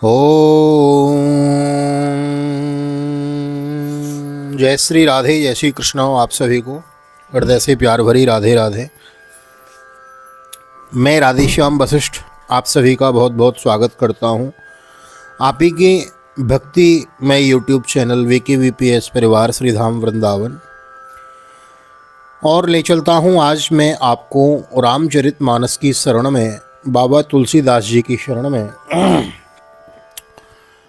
ओम जय श्री राधे, जय श्री कृष्ण। आप सभी को हृदय से प्यार भरी राधे राधे। मैं राधेश्याम वशिष्ठ आप सभी का बहुत बहुत स्वागत करता हूं। आप ही की भक्ति मैं यूट्यूब चैनल VKVPS परिवार श्री धाम वृंदावन और ले चलता हूं। आज मैं आपको रामचरितमानस की शरण में, बाबा तुलसीदास जी की शरण में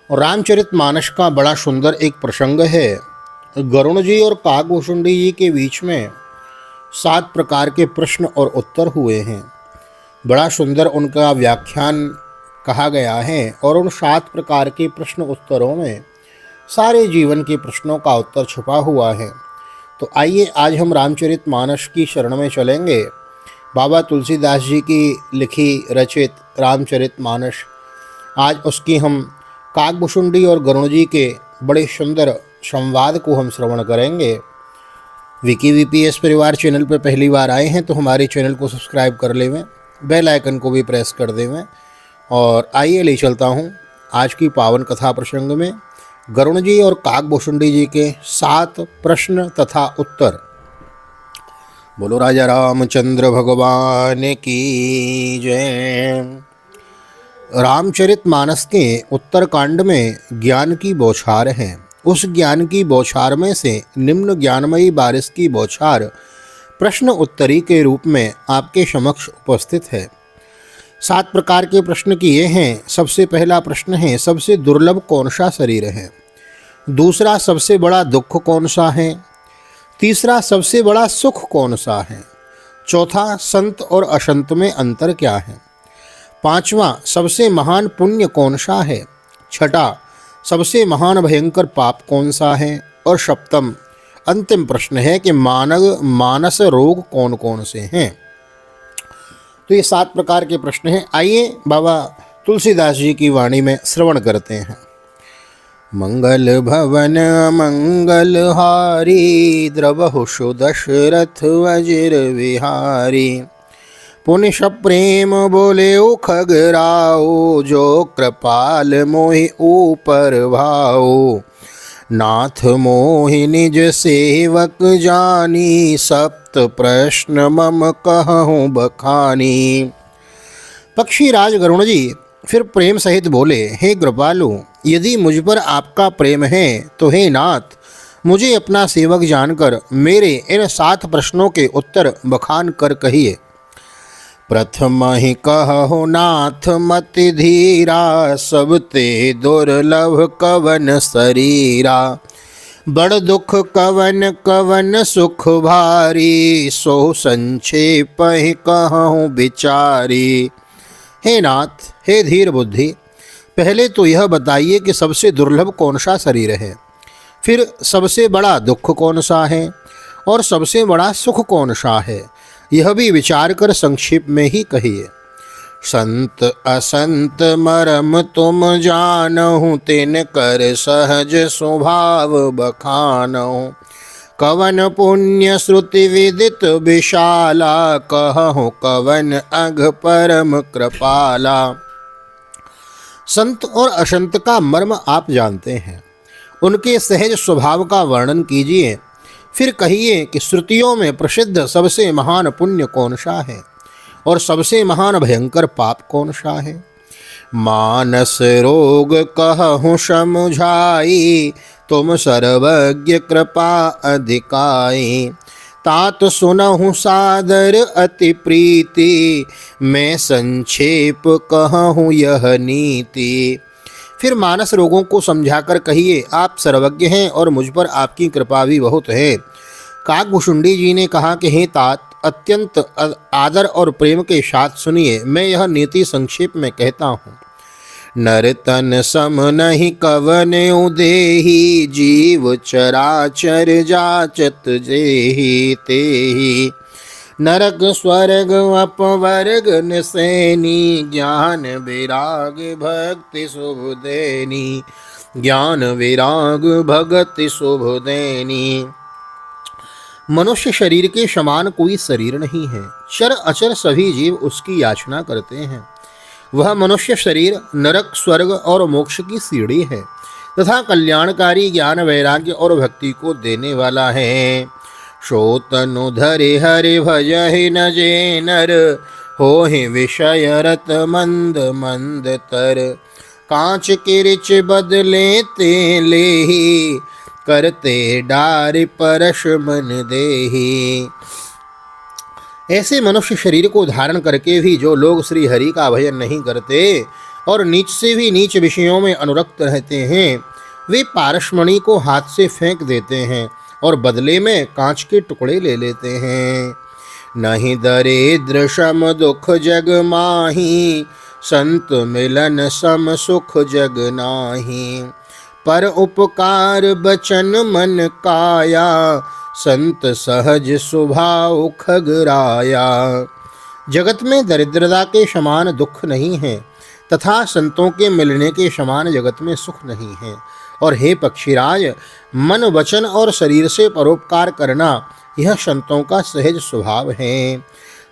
रामचरितमानस का बड़ा सुंदर एक प्रसंग है। गरुण जी और काकभूषुंडी जी के बीच में 7 प्रकार के प्रश्न और उत्तर हुए हैं। बड़ा सुंदर उनका व्याख्यान कहा गया है और उन 7 प्रकार के प्रश्न उत्तरों में सारे जीवन के प्रश्नों का उत्तर छुपा हुआ है। तो आइए आज हम रामचरितमानस की शरण में चलेंगे। बाबा तुलसीदास जी की लिखी रचित रामचरितमानस, आज उसकी हम काकभूषुंडी और गरुण जी के बड़े सुंदर संवाद को हम श्रवण करेंगे। VKVPS परिवार चैनल पर पहली बार आए हैं तो हमारे चैनल को सब्सक्राइब कर लेवें, बेल आइकन को भी प्रेस कर देवें। और आइए ले चलता हूँ आज की पावन कथा प्रसंग में गरुण जी और काकभूषुंडी जी के 7 प्रश्न तथा उत्तर। बोलो राजा रामचंद्र भगवान की जय। रामचरितमानस के उत्तरकांड में ज्ञान की बौछार है। उस ज्ञान की बौछार में से निम्न ज्ञानमयी बारिश की बौछार प्रश्न उत्तरी के रूप में आपके समक्ष उपस्थित है। 7 प्रकार के प्रश्न किए हैं। सबसे पहला प्रश्न है, सबसे दुर्लभ कौन सा शरीर है। दूसरा, सबसे बड़ा दुख कौन सा है। तीसरा, सबसे बड़ा सुख कौन सा है। चौथा, संत और असंत में अंतर क्या है। पांचवा, सबसे महान पुण्य कौन सा है। छठा, सबसे महान भयंकर पाप कौन सा है। और सप्तम अंतिम प्रश्न है कि मानस रोग कौन कौन से हैं। तो ये 7 प्रकार के प्रश्न हैं। आइए बाबा तुलसीदास जी की वाणी में श्रवण करते हैं। मंगल भवन मंगल हारी, द्रवहुषु दशरथ वज्र विहारी। पुनिश प्रेम बोले ओ खगराओ, जो कृपाल मोहि ऊपर भाओ। नाथ मोहि निज सेवक जानी, सप्त प्रश्न मम कहूँ बखानी। पक्षीराज गरुण जी फिर प्रेम सहित बोले, हे कृपालु, यदि मुझ पर आपका प्रेम है तो हे नाथ, मुझे अपना सेवक जानकर मेरे इन 7 प्रश्नों के उत्तर बखान कर कहिए। प्रथम ही कहो नाथ मति धीरा, सब ते दुर्लभ कवन शरीरा। बड़ दुख कवन कवन सुख भारी, सो संक्षेप ही कहूँ विचारी। हे नाथ, हे धीर बुद्धि, पहले तो यह बताइए कि सबसे दुर्लभ कौन सा शरीर है, फिर सबसे बड़ा दुख कौन सा है और सबसे बड़ा सुख कौन सा है, यह भी विचार कर संक्षेप में ही कहिए। संत असंत मरम तुम जानहु, तिन कर सहज स्वभाव बखानहु। कवन पुण्य श्रुति विदित विशाला, कहूँ कवन अघ परम कृपाला। संत और असंत का मर्म आप जानते हैं, उनके सहज स्वभाव का वर्णन कीजिए। फिर कहिए कि श्रुतियों में प्रसिद्ध सबसे महान पुण्य कौन सा है और सबसे महान भयंकर पाप कौन सा है। मानस रोग कहूँ समुझाई, तुम सर्वज्ञ कृपा अधिकाई। तात सुनहु सादर अति प्रीति, मैं संक्षेप कहूँ यह नीति। फिर मानस रोगों को समझाकर कहिए, आप सर्वज्ञ हैं और मुझ पर आपकी कृपा भी बहुत है। काकभूषुंडी जी ने कहा कि हे तात, अत्यंत आदर और प्रेम के साथ सुनिए, मैं यह नीति संक्षेप में कहता हूँ। नर तन सम नहीं कवन उदेही, जीव चराचर जाचत जेहि तेहि। नरक स्वर्ग अपवर्ग निसैनी, ज्ञान विराग भक्ति शुभ देनी। ज्ञान विराग भक्ति शुभ देनी। मनुष्य शरीर के समान कोई शरीर नहीं है। चर अचर सभी जीव उसकी याचना करते हैं। वह मनुष्य शरीर नरक, स्वर्ग और मोक्ष की सीढ़ी है तथा कल्याणकारी ज्ञान, वैराग्य और भक्ति को देने वाला है। सो तनु धरि हरि भजहि न जे नर, होहि विषय रत मंद मंद तर। कांच किरिच बदले ते लेहि, करते डारि परश मन देहि। ऐसे मनुष्य शरीर को धारण करके भी जो लोग श्री हरि का भजन नहीं करते और नीच से भी नीच विषयों में अनुरक्त रहते हैं, वे पारसमणि को हाथ से फेंक देते हैं और बदले में कांच के टुकड़े ले लेते हैं। नहीं दरिद्र सम दुख जग माही, संत मिलन सम सुख जग नाही। पर उपकार बचन मन काया, संत सहज स्वभाव खगराया। जगत में दरिद्रता के समान दुख नहीं है तथा संतों के मिलने के समान जगत में सुख नहीं है। और हे पक्षीराज, मन, वचन और शरीर से परोपकार करना यह संतों का सहज स्वभाव है।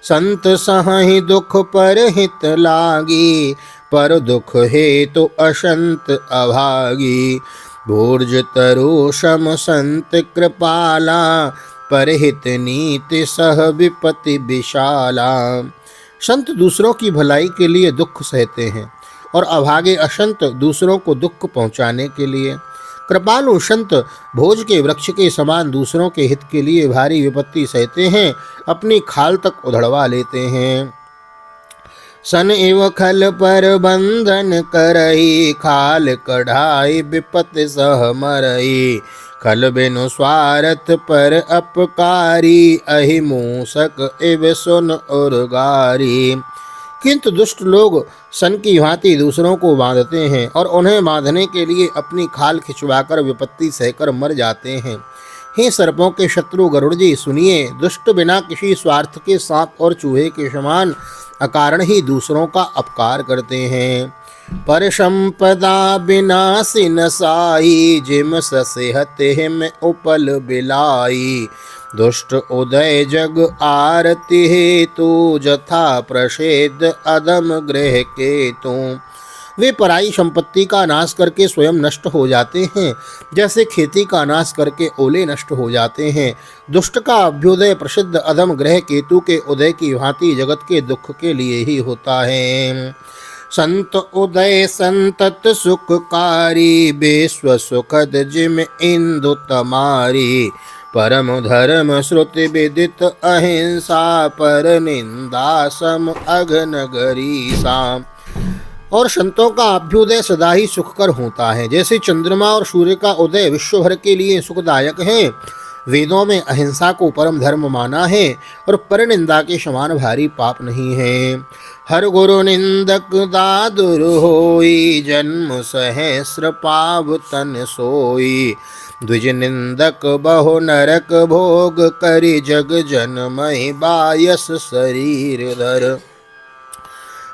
संत सहहि दुख पर हित लागी, पर दुख हे तो असंत अभागी। भूर्ज तरु सम संत कृपाला, परहित नीति सह विपति विशाला। संत दूसरों की भलाई के लिए दुख सहते हैं और अभागे असंत दूसरों को दुख पहुँचाने के लिए। कृपालु संत भोज के वृक्ष के समान दूसरों के हित के लिए भारी विपत्ति सहते हैं, अपनी खाल तक उधड़वा लेते हैं। सन एव खल पर बंधन करई, खाल कढ़ाई विपत सह मरई। खल बिनु स्वार्थ पर अपकारी, अहि मूसक एव सुन उर्गारी। किंतु दुष्ट लोग सन की भांति दूसरों को बांधते हैं और उन्हें बांधने के लिए अपनी खाल खिंचवाकर विपत्ति सहकर मर जाते हैं। हे सर्पों के शत्रु गरुड़ जी, सुनिए, दुष्ट बिना किसी स्वार्थ के सांप और चूहे के समान अकारण ही दूसरों का अपकार करते हैं। पर संपदा विनाशी नसाई, जिम ससेहत हिम उपल बिलाई। दुष्ट उदय जग आरती हेतु, जथा प्रसिद्ध अदम गृह केतु। वे पराई संपत्ति का नाश करके स्वयं नष्ट हो जाते हैं, जैसे खेती का नाश करके ओले नष्ट हो जाते हैं। दुष्ट का अभ्युदय प्रसिद्ध अधम ग्रह केतु के उदय की भांति जगत के दुख के लिए ही होता है। संत उदय संतत सुखकारी, विश्व सुखद जिम इंदु तमारी। परम धर्म श्रुति विदित अहिंसा, पर निंदा सम अघनगरी सा। और संतों का अभ्युदय सदा ही सुखकर होता है, जैसे चंद्रमा और सूर्य का उदय विश्व भर के लिए सुखदायक है। वेदों में अहिंसा को परम धर्म माना है और परनिंदा के समान भारी पाप नहीं है। हर गुरु निंदक दादुर होई, जन्म सहस्र पाव तन सोई। द्विज निंदक बहु नरक भोग, करि जग जनमहि बायस शरीर धर।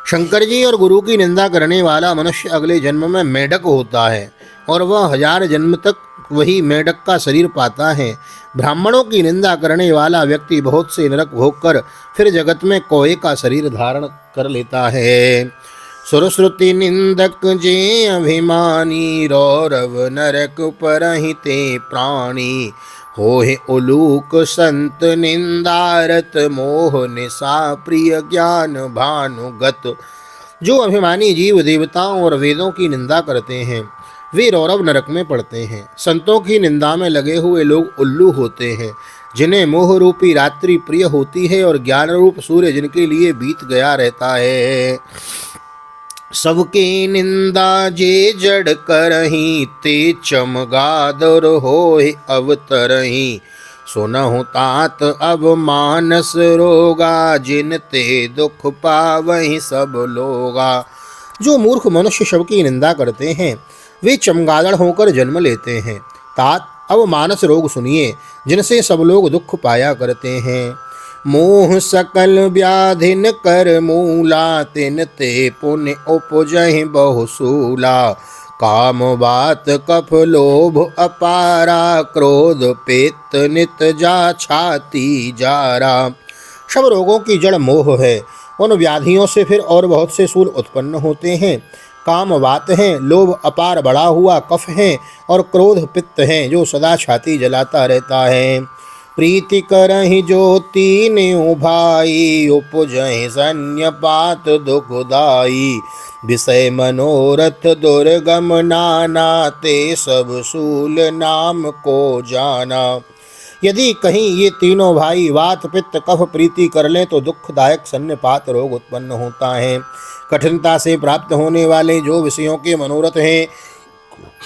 शंकर जी और गुरु की निंदा करने वाला मनुष्य अगले जन्म में मेढक होता है और वह 1000 जन्म तक वही मेढक का शरीर पाता है। ब्राह्मणों की निंदा करने वाला व्यक्ति बहुत से नरक भोग कर फिर जगत में कौए का शरीर धारण कर लेता है। सुरश्रुति निंदक जे अभिमानी, रौरव नरक परहिते प्राणी। होहि उलूक संत निंदारत, मोह निशा प्रिय ज्ञान भानुगत। जो अभिमानी जीव देवताओं और वेदों की निंदा करते हैं वे रौरव नरक में पड़ते हैं। संतों की निंदा में लगे हुए लोग उल्लू होते हैं, जिन्हें मोह रूपी रात्रि प्रिय होती है और ज्ञान रूप सूर्य जिनके लिए बीत गया रहता है। सबकी निंदा जे जड़ करही, ते चमगादर होय अवतरही। सुनहु तात अब मानस रोगा, जिन ते दुख पावहि सब लोगा। जो मूर्ख मनुष्य शव की निंदा करते हैं वे चमगादड़ होकर जन्म लेते हैं। तात अब मानस रोग सुनिए, जिनसे सब लोग दुख पाया करते हैं। मोह सकल व्याधिन कर मूला, तिन ते पुण्य उपजहि बहुसूला। काम बात कफ लोभ अपारा, क्रोध पित्त नित जा छाती जारा। सब रोगों की जड़ मोह है उन व्याधियों से फिर और बहुत से शूल उत्पन्न होते हैं। काम वात हैं, लोभ अपार बढ़ा हुआ कफ है, और क्रोध पित्त है जो सदा छाती जलाता रहता है। प्रीति करहि जो तीनों भाई, उपजहि सन्यपात दुखदाई। विषय मनोरथ दुर्गम नाना, ते सब शूल नाम को जाना। यदि कहीं ये तीनों भाई वात पित्त कफ प्रीति कर लें तो दुखदायक सन्निपात रोग उत्पन्न होता है। कठिनता से प्राप्त होने वाले जो विषयों के मनोरथ हैं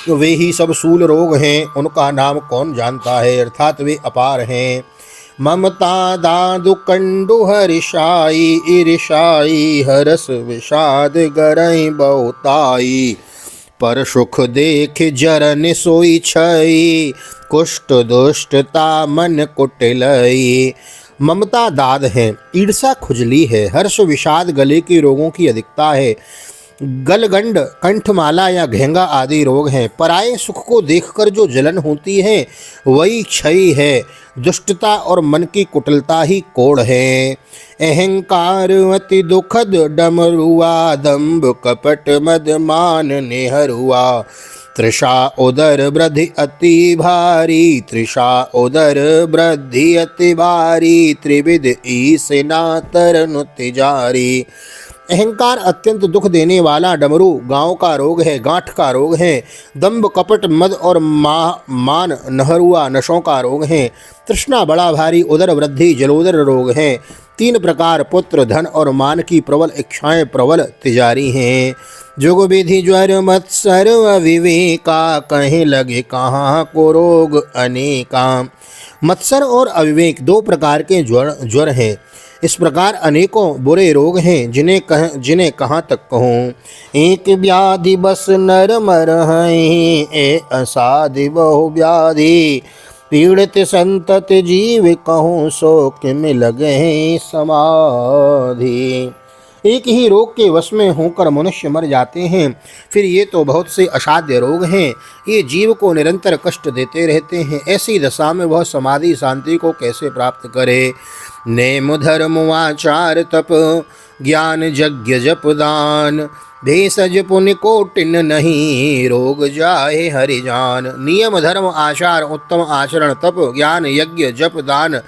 वे ही सब शूल रोग हैं। उनका नाम कौन जानता है, अर्थात वे अपार हैं। ममता दादु कंडु हरिषाई, ईर्षाई हरस विषाद गरई बहुताई। पर सुख देख जरन सोई छई, कुष्ठ दुष्टता मन कुटिलई। ममता दाद है, ईर्षा खुजली है, हर्ष विषाद गले के रोगों की अधिकता है, गलगंड कंठमाला या घेंगा आदि रोग हैं। पराये सुख को देखकर जो जलन होती है वही क्षय है। दुष्टता और मन की कुटिलता ही कोढ़ है। अहंकार अति दुखद डमरुआ, दंभ कपट मद मान नेहरुआ। तृषा उदर वृद्धि अति भारी, तृषा उदर वृद्धि अति भारी। त्रिविध ईसना तरनु तिजारी। अहंकार अत्यंत दुख देने वाला डमरू गांव का रोग है, गांठ का रोग है। दंभ कपट मद और मान नहरुआ नशों का रोग है। तृष्णा बड़ा भारी, उदर वृद्धि जलोदर रोग है। 3 प्रकार पुत्र धन और मान की प्रबल इच्छाएं प्रबल तिजारी हैं। जोग विधि ज्वर मत्सर अविवेका, कहीं लगे कहाँ को रोग अनेका। मत्सर और अविवेक 2 प्रकार के ज्वर हैं। इस प्रकार अनेकों बुरे रोग हैं जिन्हें कहाँ तक कहूँ। एक व्याधि बस नर मर हैं, ए असाधि बहु व्याधि। पीड़ित संतत जीव कहूँ, सो किम लगे समाधि। एक ही रोग के वश में होकर मनुष्य मर जाते हैं, फिर ये तो बहुत से असाध्य रोग हैं। ये जीव को निरंतर कष्ट देते रहते हैं। ऐसी दशा में वह समाधि शांति को कैसे प्राप्त करे। नेम धर्म आचार तप, ज्ञान यज्ञ जप दान। भेषज पुण्य कोटिन नहीं, रोग जाए हरि जान। नियम धर्म आचार उत्तम आचरण तप ज्ञान यज्ञ जप दान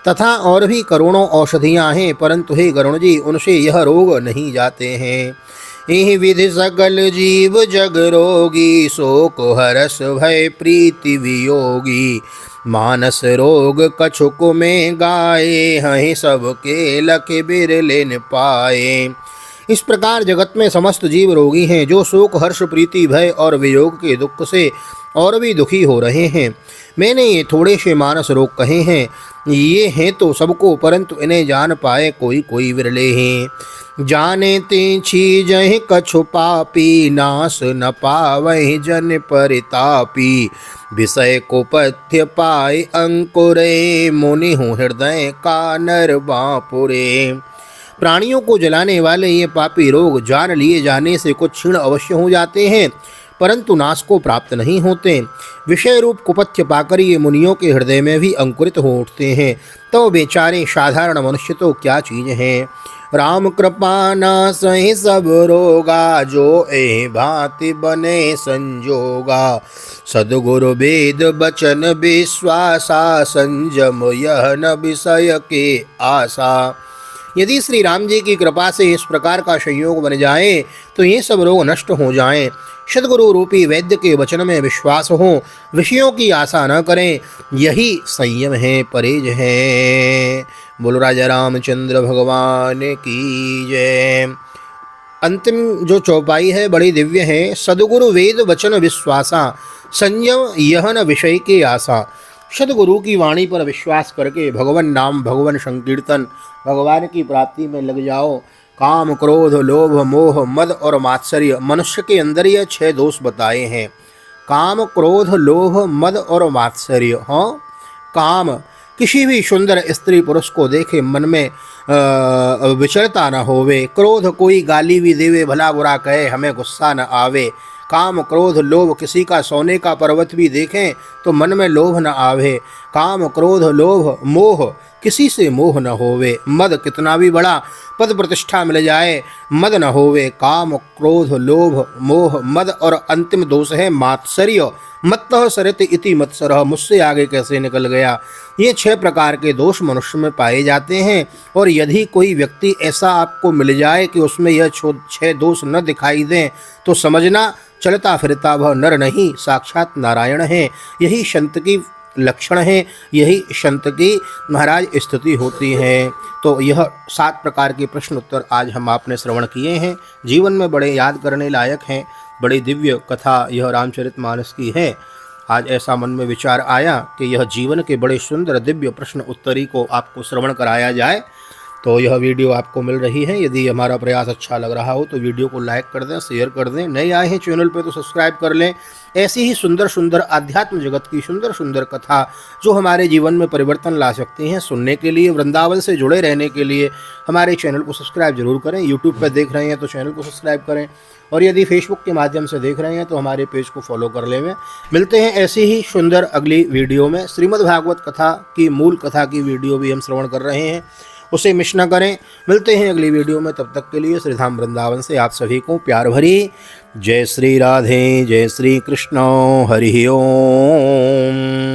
तथा और भी करोड़ों औषधियाँ हैं, परंतु हे गरुण जी उनसे यह रोग नहीं जाते हैं। यही विधि सकल जीव जग रोगी, शोक हरस भय प्रीति वियोगी। मानस रोग कछुक में गाए, हैं सबके लख बिरले न पाए। इस प्रकार जगत में समस्त जीव रोगी हैं, जो शोक हर्ष प्रीति भय और वियोग के दुख से और भी दुखी हो रहे हैं। मैंने ये थोड़े से मानस रोग कहे हैं, ये हैं तो सबको, परंतु इन्हें जान पाए कोई कोई विरले हैं। जाने तीछी जहि कछु पापी, नाश न पावहि जन परितापी। विषय को पथ्य पाए अंकुरे, मुनि हूँ हृदय का नर बापुरे। प्राणियों को जलाने वाले ये पापी रोग जान लिए जाने से कुछ क्षीण अवश्य हो जाते हैं, परंतु नाश को प्राप्त नहीं होते। विषय रूप कुपथ्य पाकर ये मुनियों के हृदय में भी अंकुरित हो उठते हैं, तो बेचारे साधारण मनुष्य तो क्या चीज हैं। राम कृपा नासहि सब रोगा, जो ए भांति बने संजोगा। सद्गुरु वेद बचन विश्वासा, संजम यह न विषय के आशा। यदि श्री राम जी की कृपा से इस प्रकार का संयोग बन जाए तो ये सब रोग नष्ट हो जाएं। सद्गुरु रूपी वैद्य के वचन में विश्वास हो, विषयों की आशा न करें, यही संयम है, परहेज है। बोलो राजा रामचंद्र भगवान की जय। अंतिम जो चौपाई है बड़ी दिव्य है। सद्गुरु वेद वचन विश्वासा, संयम यह न विषय की आशा। सद्गुरु की वाणी पर विश्वास करके भगवान नाम भगवान संकीर्तन भगवान की प्राप्ति में लग जाओ। काम क्रोध लोभ मोह मद और मात्सर्य, मनुष्य के अंदर यह 6 दोष बताए हैं। काम क्रोध लोभ मद और मात्सर्य। हाँ, काम किसी भी सुंदर स्त्री पुरुष को देखे मन में विचलता न होवे। क्रोध कोई गाली भी देवे भला बुरा कहे हमें गुस्सा न आवे। काम क्रोध लोभ किसी का सोने का पर्वत भी देखें तो मन में लोभ न आवे। काम क्रोध लोभ मोह किसी से मोह न होवे। मद कितना भी बड़ा पद प्रतिष्ठा मिल जाए मद न होवे। काम क्रोध लोभ मोह मद और अंतिम दोष है मात्सर्य। मत्तः सरित इति मत्सरः, मुझसे आगे कैसे निकल गया। ये 6 प्रकार के दोष मनुष्य में पाए जाते हैं और यदि कोई व्यक्ति ऐसा आपको मिल जाए कि उसमें यह 6 दोष न दिखाई दें तो समझना चलता फिरता वह नर नहीं साक्षात नारायण है। यही संत की लक्षण है, यही संत की महाराज स्थिति होती है। तो यह 7 प्रकार के प्रश्न उत्तर आज हम आपने श्रवण किए हैं, जीवन में बड़े याद करने लायक हैं। बड़ी दिव्य कथा यह रामचरितमानस की है। आज ऐसा मन में विचार आया कि यह जीवन के बड़े सुंदर दिव्य प्रश्न उत्तरी को आपको श्रवण कराया जाए। तो यह वीडियो आपको मिल रही है। यदि हमारा प्रयास अच्छा लग रहा हो तो वीडियो को लाइक कर दें, शेयर कर दें। नए आए हैं चैनल पे तो सब्सक्राइब कर लें। ऐसी ही सुंदर सुंदर आध्यात्म जगत की सुंदर सुंदर कथा जो हमारे जीवन में परिवर्तन ला सकती हैं, सुनने के लिए, वृंदावन से जुड़े रहने के लिए हमारे चैनल को सब्सक्राइब जरूर करें। यूट्यूब पर देख रहे हैं तो चैनल को सब्सक्राइब करें और यदि फेसबुक के माध्यम से देख रहे हैं तो हमारे पेज को फॉलो कर लें। मिलते हैं ऐसी ही सुंदर अगली वीडियो में। श्रीमद् भागवत कथा की मूल कथा की वीडियो भी हम श्रवण कर रहे हैं, उसे मिस न करें। मिलते हैं अगली वीडियो में, तब तक के लिए श्री धाम वृंदावन से आप सभी को प्यार भरी जय श्री राधे, जय श्री कृष्ण, हरि ओम।